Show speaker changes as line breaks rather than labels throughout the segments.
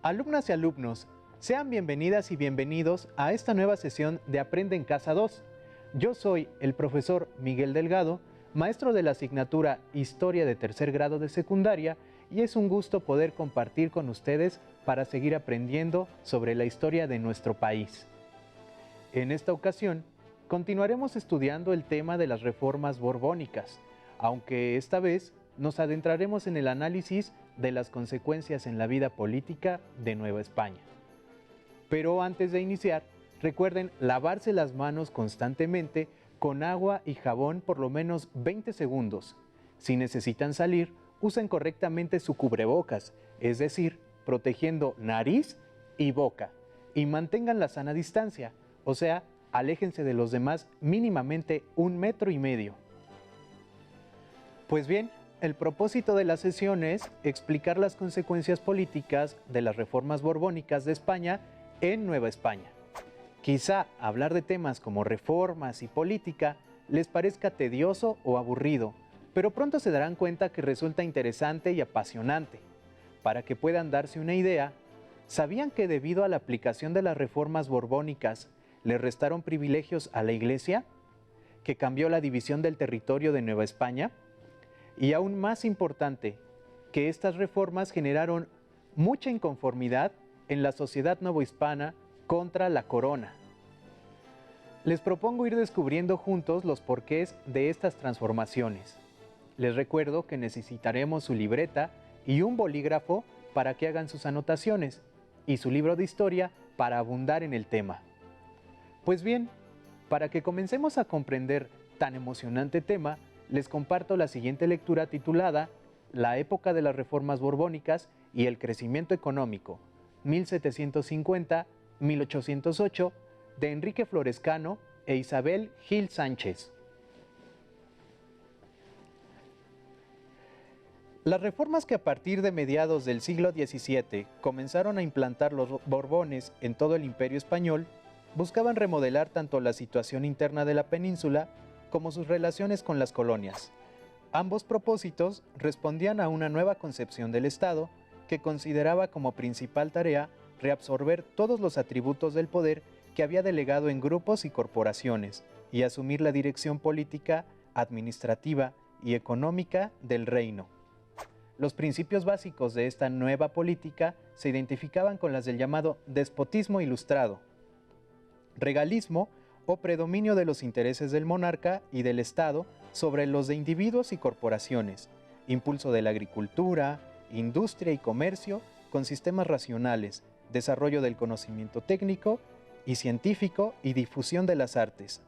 Alumnas y alumnos, sean bienvenidas y bienvenidos a esta nueva sesión de Aprende en Casa 2. Yo soy el profesor Miguel Delgado, maestro de la asignatura Historia de tercer grado de secundaria, y es un gusto poder compartir con ustedes para seguir aprendiendo sobre la historia de nuestro país. En esta ocasión, continuaremos estudiando el tema de las reformas borbónicas, aunque esta vez nos adentraremos en el análisis de las consecuencias en la vida política de Nueva España. Pero antes de iniciar, recuerden lavarse las manos constantemente con agua y jabón por lo menos 20 segundos. Si necesitan salir, usen correctamente su cubrebocas, es decir, protegiendo nariz y boca, y mantengan la sana distancia, o sea, aléjense de los demás mínimamente 1,5 metros. Pues bien, el propósito de la sesión es explicar las consecuencias políticas de las reformas borbónicas de España en Nueva España. Quizá hablar de temas como reformas y política les parezca tedioso o aburrido, pero pronto se darán cuenta que resulta interesante y apasionante. Para que puedan darse una idea, ¿sabían que debido a la aplicación de las reformas borbónicas le restaron privilegios a la Iglesia? ¿Que cambió la división del territorio de Nueva España? Y aún más importante, que estas reformas generaron mucha inconformidad en la sociedad novohispana contra la corona. Les propongo ir descubriendo juntos los porqués de estas transformaciones. Les recuerdo que necesitaremos su libreta y un bolígrafo para que hagan sus anotaciones, y su libro de historia para abundar en el tema. Pues bien, para que comencemos a comprender tan emocionante tema, les comparto la siguiente lectura titulada La época de las reformas borbónicas y el crecimiento económico, 1750-1808, de Enrique Florescano e Isabel Gil Sánchez. Las reformas que a partir de mediados del siglo XVII comenzaron a implantar los Borbones en todo el Imperio Español buscaban remodelar tanto la situación interna de la península como sus relaciones con las colonias. Ambos propósitos respondían a una nueva concepción del Estado que consideraba como principal tarea reabsorber todos los atributos del poder que había delegado en grupos y corporaciones y asumir la dirección política, administrativa y económica del reino. Los principios básicos de esta nueva política se identificaban con las del llamado despotismo ilustrado, regalismo o predominio de los intereses del monarca y del Estado sobre los de individuos y corporaciones, impulso de la agricultura, industria y comercio con sistemas racionales, desarrollo del conocimiento técnico y científico y difusión de las artes.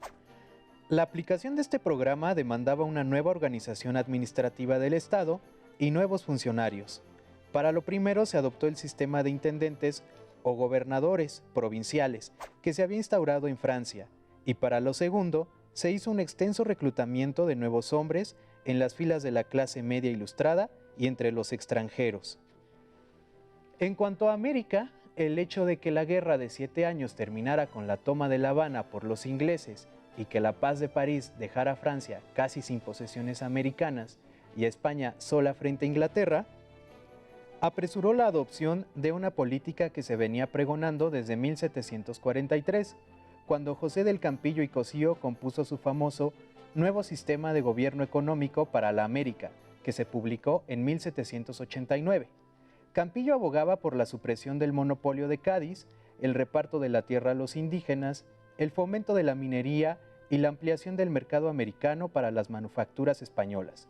La aplicación de este programa demandaba una nueva organización administrativa del Estado y nuevos funcionarios. Para lo primero se adoptó el sistema de intendentes o gobernadores provinciales que se había instaurado en Francia, y para lo segundo se hizo un extenso reclutamiento de nuevos hombres en las filas de la clase media ilustrada y entre los extranjeros. En cuanto a América, el hecho de que la Guerra de 7 años terminara con la toma de La Habana por los ingleses y que la Paz de París dejara a Francia casi sin posesiones americanas y a España sola frente a Inglaterra, apresuró la adopción de una política que se venía pregonando desde 1743, cuando José del Campillo y Cosío compuso su famoso Nuevo Sistema de Gobierno Económico para la América, que se publicó en 1789. Campillo abogaba por la supresión del monopolio de Cádiz, el reparto de la tierra a los indígenas, el fomento de la minería y la ampliación del mercado americano para las manufacturas españolas.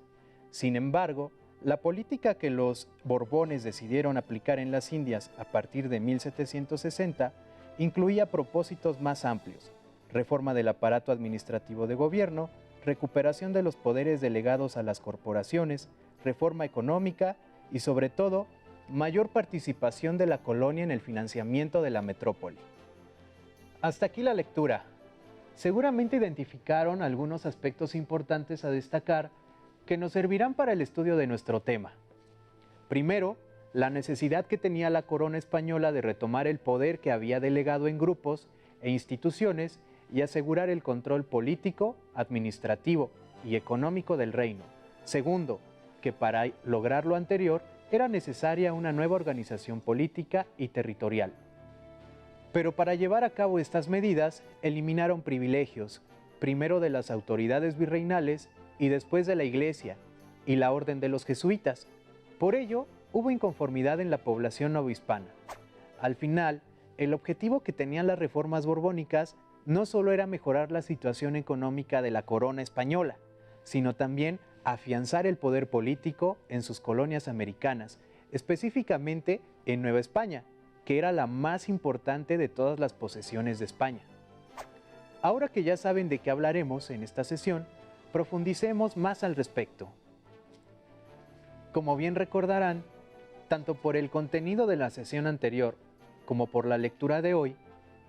Sin embargo, la política que los Borbones decidieron aplicar en las Indias a partir de 1760 incluía propósitos más amplios: reforma del aparato administrativo de gobierno, recuperación de los poderes delegados a las corporaciones, reforma económica y, sobre todo, mayor participación de la colonia en el financiamiento de la metrópoli. Hasta aquí la lectura. Seguramente identificaron algunos aspectos importantes a destacar que nos servirán para el estudio de nuestro tema. Primero, la necesidad que tenía la corona española de retomar el poder que había delegado en grupos e instituciones y asegurar el control político, administrativo y económico del reino. Segundo, que para lograr lo anterior era necesaria una nueva organización política y territorial. Pero para llevar a cabo estas medidas, eliminaron privilegios, primero de las autoridades virreinales y después de la Iglesia y la Orden de los Jesuitas. Por ello, hubo inconformidad en la población novohispana. Al final, el objetivo que tenían las reformas borbónicas no solo era mejorar la situación económica de la corona española, sino también afianzar el poder político en sus colonias americanas, específicamente en Nueva España, que era la más importante de todas las posesiones de España. Ahora que ya saben de qué hablaremos en esta sesión, profundicemos más al respecto. Como bien recordarán, tanto por el contenido de la sesión anterior como por la lectura de hoy,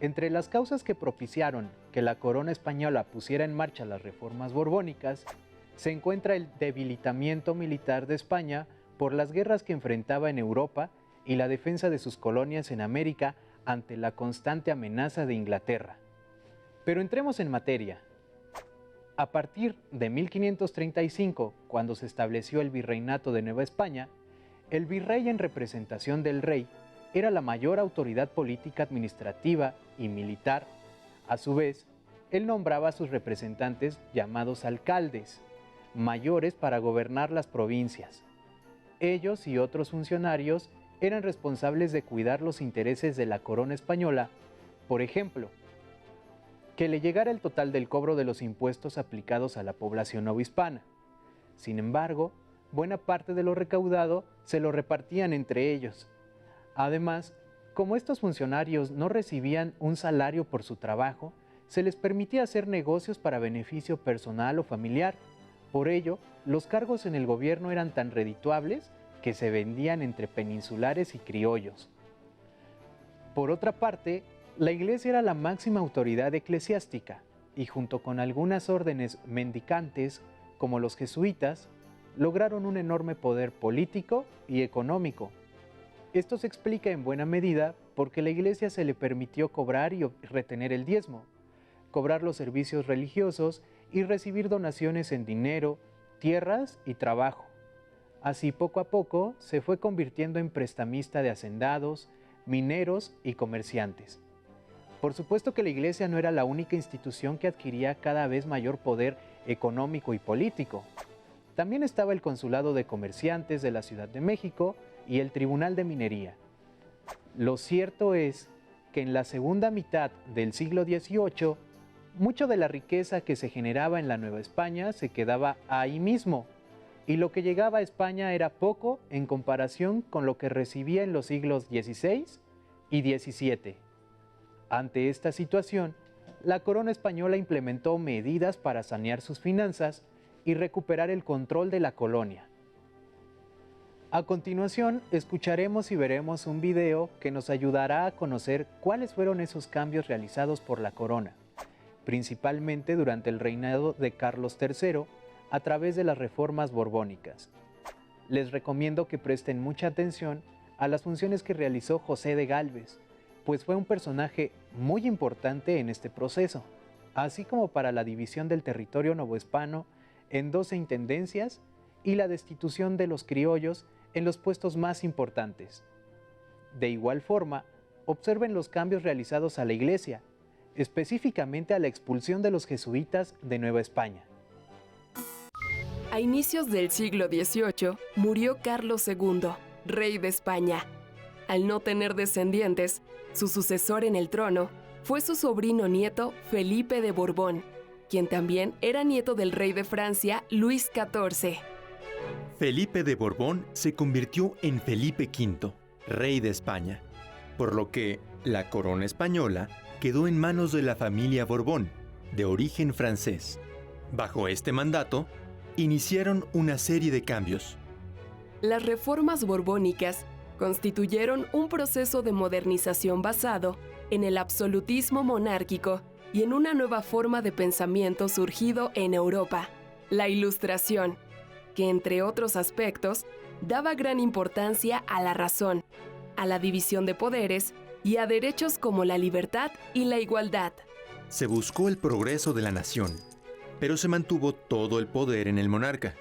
entre las causas que propiciaron que la corona española pusiera en marcha las reformas borbónicas, se encuentra el debilitamiento militar de España por las guerras que enfrentaba en Europa y la defensa de sus colonias en América ante la constante amenaza de Inglaterra. Pero entremos en materia. A partir de 1535, cuando se estableció el virreinato de Nueva España, el virrey en representación del rey era la mayor autoridad política, administrativa y militar. A su vez, él nombraba a sus representantes llamados alcaldes, mayores para gobernar las provincias. Ellos y otros funcionarios eran responsables de cuidar los intereses de la corona española, por ejemplo, que le llegara el total del cobro de los impuestos aplicados a la población novohispana. Sin embargo, buena parte de lo recaudado se lo repartían entre ellos. Además, como estos funcionarios no recibían un salario por su trabajo, se les permitía hacer negocios para beneficio personal o familiar. Por ello, los cargos en el gobierno eran tan redituables que se vendían entre peninsulares y criollos. Por otra parte, la Iglesia era la máxima autoridad eclesiástica y junto con algunas órdenes mendicantes, como los jesuitas, lograron un enorme poder político y económico. Esto se explica en buena medida porque la Iglesia se le permitió cobrar y retener el diezmo, cobrar los servicios religiosos y recibir donaciones en dinero, tierras y trabajo. Así poco a poco se fue convirtiendo en prestamista de hacendados, mineros y comerciantes. Por supuesto que la Iglesia no era la única institución que adquiría cada vez mayor poder económico y político. También estaba el Consulado de Comerciantes de la Ciudad de México y el Tribunal de Minería. Lo cierto es que en la segunda mitad del siglo XVIII, mucho de la riqueza que se generaba en la Nueva España se quedaba ahí mismo, y lo que llegaba a España era poco en comparación con lo que recibía en los siglos XVI y XVII. Ante esta situación, la corona española implementó medidas para sanear sus finanzas y recuperar el control de la colonia. A continuación, escucharemos y veremos un video que nos ayudará a conocer cuáles fueron esos cambios realizados por la corona, principalmente durante el reinado de Carlos III, a través de las reformas borbónicas. Les recomiendo que presten mucha atención a las funciones que realizó José de Gálvez, pues fue un personaje muy importante en este proceso, así como para la división del territorio novohispano en 12 intendencias y la destitución de los criollos en los puestos más importantes. De igual forma, observen los cambios realizados a la Iglesia, específicamente a la expulsión de los jesuitas de Nueva España.
A inicios del siglo XVIII murió Carlos II, rey de España. Al no tener descendientes, su sucesor en el trono fue su sobrino nieto Felipe de Borbón, quien también era nieto del rey de Francia, Luis XIV.
Felipe de Borbón se convirtió en Felipe V, rey de España, por lo que la corona española quedó en manos de la familia Borbón, de origen francés. Bajo este mandato, iniciaron una serie de cambios.
Las reformas borbónicas constituyeron un proceso de modernización basado en el absolutismo monárquico y en una nueva forma de pensamiento surgido en Europa, la Ilustración, que entre otros aspectos daba gran importancia a la razón, a la división de poderes y a derechos como la libertad y la igualdad.
Se buscó el progreso de la nación, pero se mantuvo todo el poder en el monarca.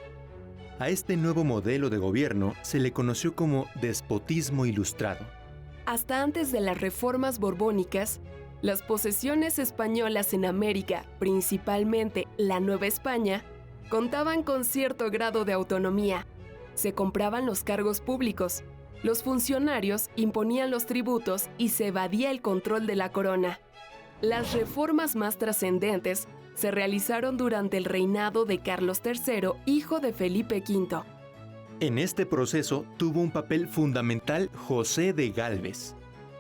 A este nuevo modelo de gobierno se le conoció como despotismo ilustrado.
Hasta antes de las reformas borbónicas, las posesiones españolas en América, principalmente la Nueva España, contaban con cierto grado de autonomía. Se compraban los cargos públicos, los funcionarios imponían los tributos y se evadía el control de la corona. Las reformas más trascendentes se realizaron durante el reinado de Carlos III, hijo de Felipe V.
En este proceso tuvo un papel fundamental José de Gálvez,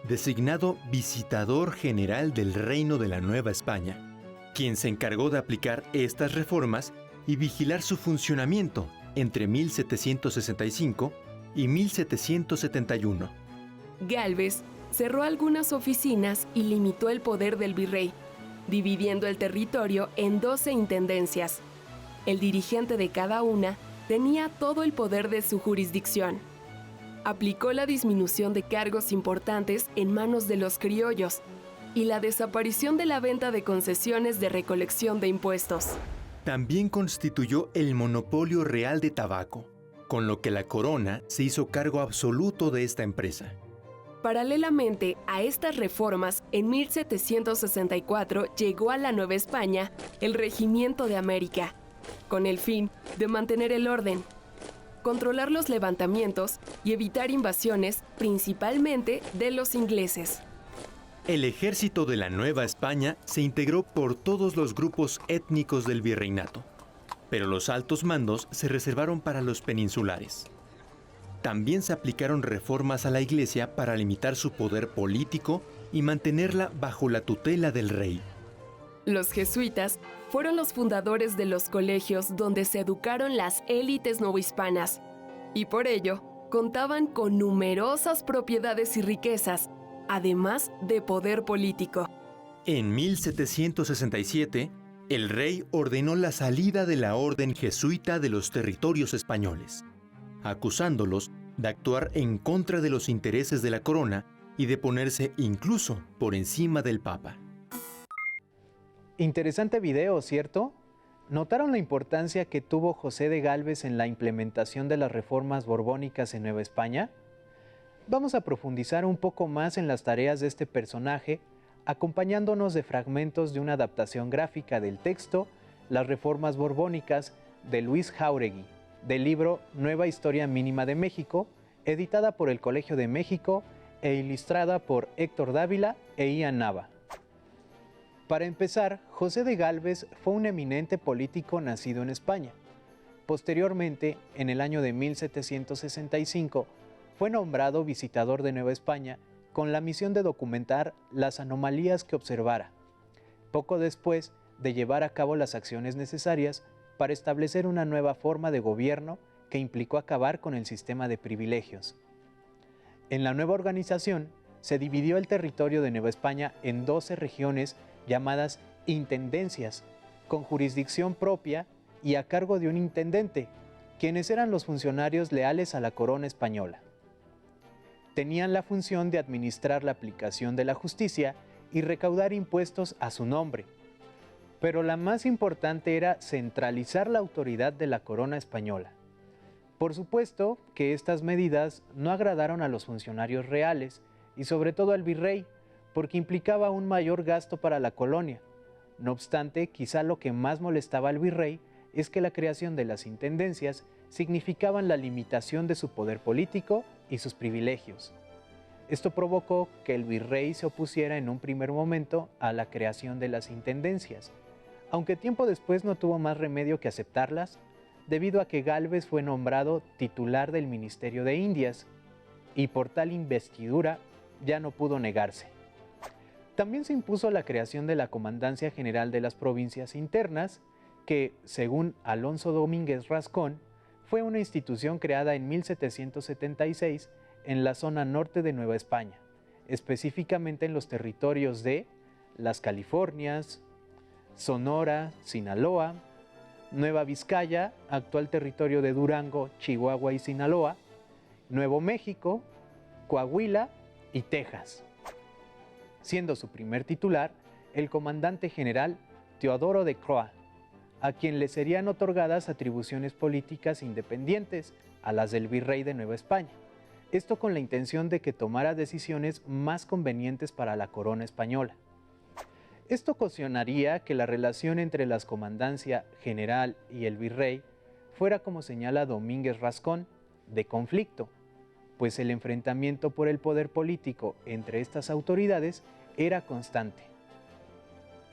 designado visitador general del Reino de la Nueva España, quien se encargó de aplicar estas reformas y vigilar su funcionamiento entre 1765 y 1771.
Gálvez cerró algunas oficinas y limitó el poder del virrey, dividiendo el territorio en 12 intendencias. El dirigente de cada una tenía todo el poder de su jurisdicción. Aplicó la disminución de cargos importantes en manos de los criollos y la desaparición de la venta de concesiones de recolección de impuestos.
También constituyó el monopolio real de tabaco, con lo que la corona se hizo cargo absoluto de esta empresa.
Paralelamente a estas reformas, en 1764 llegó a la Nueva España el Regimiento de América, con el fin de mantener el orden, controlar los levantamientos y evitar invasiones, principalmente de los ingleses.
El ejército de la Nueva España se integró por todos los grupos étnicos del virreinato, pero los altos mandos se reservaron para los peninsulares. También se aplicaron reformas a la Iglesia para limitar su poder político y mantenerla bajo la tutela del rey.
Los jesuitas fueron los fundadores de los colegios donde se educaron las élites novohispanas, y por ello contaban con numerosas propiedades y riquezas, además de poder político.
En 1767, el rey ordenó la salida de la orden jesuita de los territorios españoles, acusándolos de actuar en contra de los intereses de la corona y de ponerse incluso por encima del Papa.
Interesante video, ¿cierto? ¿Notaron la importancia que tuvo José de Gálvez en la implementación de las reformas borbónicas en Nueva España? Vamos a profundizar un poco más en las tareas de este personaje, acompañándonos de fragmentos de una adaptación gráfica del texto Las Reformas Borbónicas de Luis Jáuregui, del libro Nueva Historia Mínima de México, editada por el Colegio de México e ilustrada por Héctor Dávila e Ian Nava. Para empezar, José de Gálvez fue un eminente político nacido en España. Posteriormente, en el año de 1765, fue nombrado visitador de Nueva España con la misión de documentar las anomalías que observara, poco después de llevar a cabo las acciones necesarias para establecer una nueva forma de gobierno que implicó acabar con el sistema de privilegios. En la nueva organización, se dividió el territorio de Nueva España en 12 regiones llamadas intendencias, con jurisdicción propia y a cargo de un intendente, quienes eran los funcionarios leales a la corona española. Tenían la función de administrar la aplicación de la justicia y recaudar impuestos a su nombre. Pero la más importante era centralizar la autoridad de la corona española. Por supuesto que estas medidas no agradaron a los funcionarios reales y sobre todo al virrey, porque implicaba un mayor gasto para la colonia. No obstante, quizá lo que más molestaba al virrey es que la creación de las intendencias significaban la limitación de su poder político y sus privilegios. Esto provocó que el virrey se opusiera en un primer momento a la creación de las intendencias, aunque tiempo después no tuvo más remedio que aceptarlas, debido a que Gálvez fue nombrado titular del Ministerio de Indias, y por tal investidura ya no pudo negarse. También se impuso la creación de la Comandancia General de las Provincias Internas, que, según Alonso Domínguez Rascón, fue una institución creada en 1776 en la zona norte de Nueva España, específicamente en los territorios de las Californias, Sonora, Sinaloa, Nueva Vizcaya, actual territorio de Durango, Chihuahua y Sinaloa, Nuevo México, Coahuila y Texas, siendo su primer titular el comandante general Teodoro de Croix, a quien le serían otorgadas atribuciones políticas independientes a las del virrey de Nueva España. Esto con la intención de que tomara decisiones más convenientes para la corona española. Esto ocasionaría que la relación entre la comandancia general y el virrey fuera, como señala Domínguez Rascón, de conflicto, pues el enfrentamiento por el poder político entre estas autoridades era constante.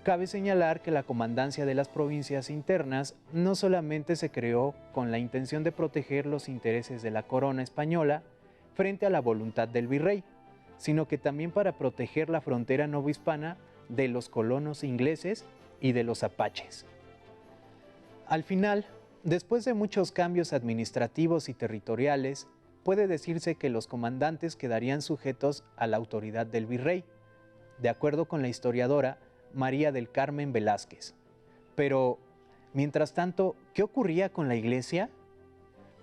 Cabe señalar que la comandancia de las provincias internas no solamente se creó con la intención de proteger los intereses de la corona española frente a la voluntad del virrey, sino que también para proteger la frontera novohispana de los colonos ingleses y de los apaches. Al final, después de muchos cambios administrativos y territoriales, puede decirse que los comandantes quedarían sujetos a la autoridad del virrey, de acuerdo con la historiadora María del Carmen Velázquez. Pero, mientras tanto, ¿qué ocurría con la iglesia?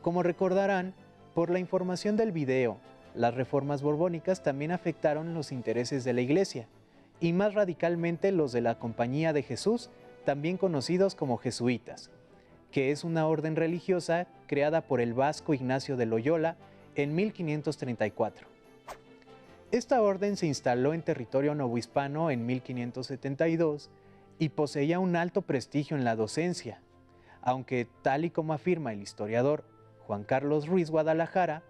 Como recordarán, por la información del video, las reformas borbónicas también afectaron los intereses de la iglesia, y más radicalmente los de la Compañía de Jesús, también conocidos como jesuitas, que es una orden religiosa creada por el vasco Ignacio de Loyola en 1534. Esta orden se instaló en territorio novohispano en 1572 y poseía un alto prestigio en la docencia, aunque tal y como afirma el historiador Juan Carlos Ruiz Guadalajara,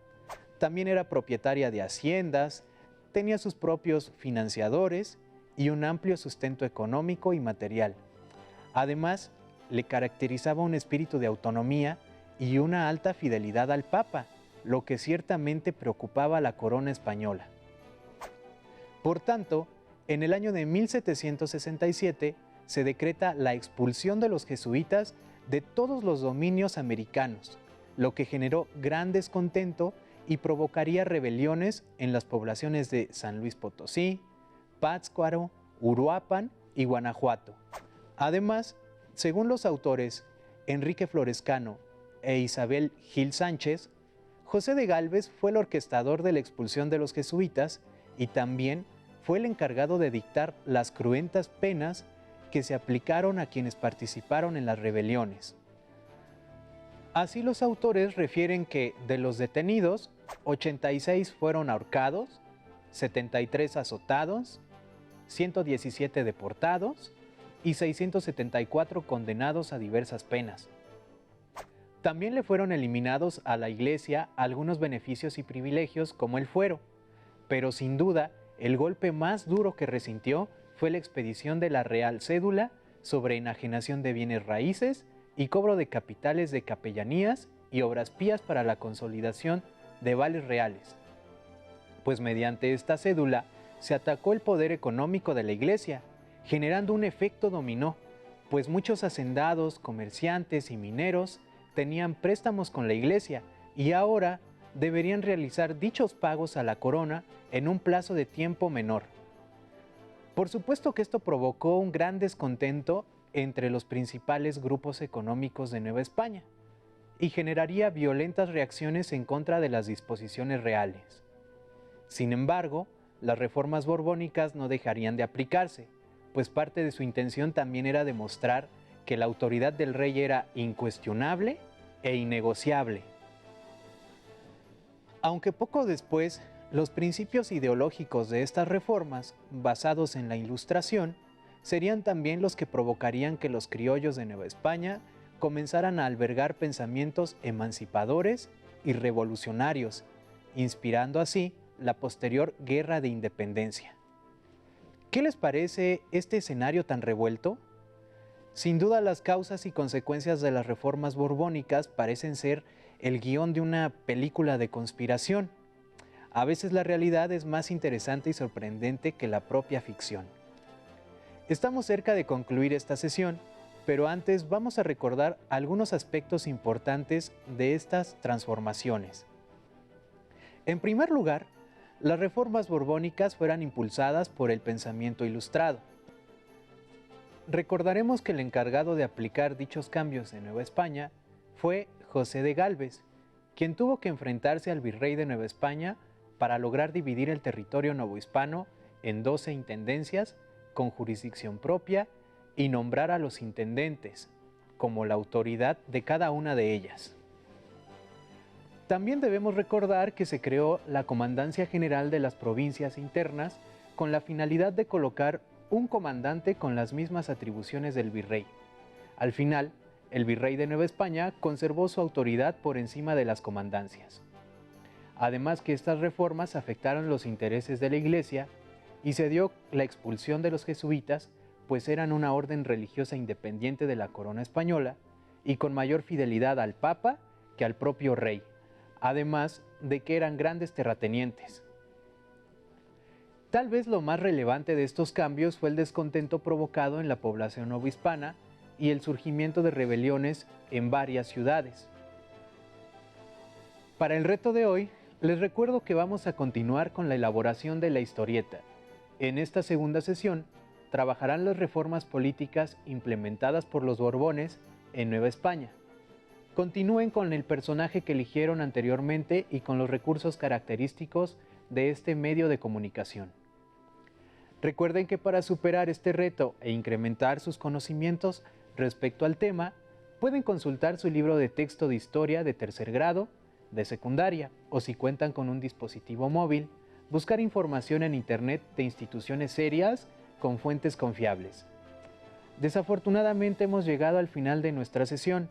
también era propietaria de haciendas, tenía sus propios financiadores y un amplio sustento económico y material. Además, le caracterizaba un espíritu de autonomía y una alta fidelidad al Papa, lo que ciertamente preocupaba a la corona española. Por tanto, en el año de 1767 se decreta la expulsión de los jesuitas de todos los dominios americanos, lo que generó gran descontento y provocaría rebeliones en las poblaciones de San Luis Potosí, Pátzcuaro, Uruapan y Guanajuato. Además, según los autores Enrique Florescano e Isabel Gil Sánchez, José de Gálvez fue el orquestador de la expulsión de los jesuitas y también fue el encargado de dictar las cruentas penas que se aplicaron a quienes participaron en las rebeliones. Así los autores refieren que de los detenidos, 86 fueron ahorcados, 73 azotados, 117 deportados y 674 condenados a diversas penas. También le fueron eliminados a la Iglesia algunos beneficios y privilegios como el fuero, pero sin duda el golpe más duro que resintió fue la expedición de la Real Cédula sobre enajenación de bienes raíces y cobro de capitales de capellanías y obras pías para la consolidación de vales reales. Pues mediante esta cédula se atacó el poder económico de la Iglesia, generando un efecto dominó, pues muchos hacendados, comerciantes y mineros tenían préstamos con la Iglesia y ahora deberían realizar dichos pagos a la corona en un plazo de tiempo menor. Por supuesto que esto provocó un gran descontento entre los principales grupos económicos de Nueva España y generaría violentas reacciones en contra de las disposiciones reales. Sin embargo, las reformas borbónicas no dejarían de aplicarse, pues parte de su intención también era demostrar que la autoridad del rey era incuestionable e innegociable. Aunque poco después, los principios ideológicos de estas reformas, basados en la Ilustración, serían también los que provocarían que los criollos de Nueva España comenzaran a albergar pensamientos emancipadores y revolucionarios, inspirando así la posterior Guerra de Independencia. ¿Qué les parece este escenario tan revuelto? Sin duda, las causas y consecuencias de las reformas borbónicas parecen ser el guión de una película de conspiración. A veces la realidad es más interesante y sorprendente que la propia ficción. Estamos cerca de concluir esta sesión, pero antes vamos a recordar algunos aspectos importantes de estas transformaciones. En primer lugar, las reformas borbónicas fueron impulsadas por el pensamiento ilustrado. Recordaremos que el encargado de aplicar dichos cambios en Nueva España fue José de Gálvez, quien tuvo que enfrentarse al virrey de Nueva España para lograr dividir el territorio novohispano en 12 intendencias con jurisdicción propia y nombrar a los intendentes, como la autoridad de cada una de ellas. También debemos recordar que se creó la Comandancia General de las Provincias Internas con la finalidad de colocar un comandante con las mismas atribuciones del virrey. Al final, el virrey de Nueva España conservó su autoridad por encima de las comandancias. Además que estas reformas afectaron los intereses de la Iglesia y se dio la expulsión de los jesuitas, pues eran una orden religiosa independiente de la corona española y con mayor fidelidad al Papa que al propio rey, además de que eran grandes terratenientes. Tal vez lo más relevante de estos cambios fue el descontento provocado en la población novohispana y el surgimiento de rebeliones en varias ciudades. Para el reto de hoy, les recuerdo que vamos a continuar con la elaboración de la historieta. En esta segunda sesión, trabajarán las reformas políticas implementadas por los Borbones en Nueva España. Continúen con el personaje que eligieron anteriormente y con los recursos característicos de este medio de comunicación. Recuerden que para superar este reto e incrementar sus conocimientos respecto al tema, pueden consultar su libro de texto de historia de tercer grado, de secundaria, o si cuentan con un dispositivo móvil, buscar información en Internet de instituciones serias con fuentes confiables. Desafortunadamente hemos llegado al final de nuestra sesión,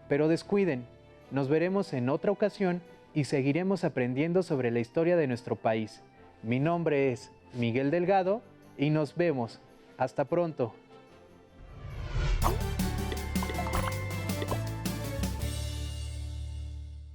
pero descuiden, nos veremos en otra ocasión y seguiremos aprendiendo sobre la historia de nuestro país. Mi nombre es Miguel Delgado y nos vemos. Hasta pronto.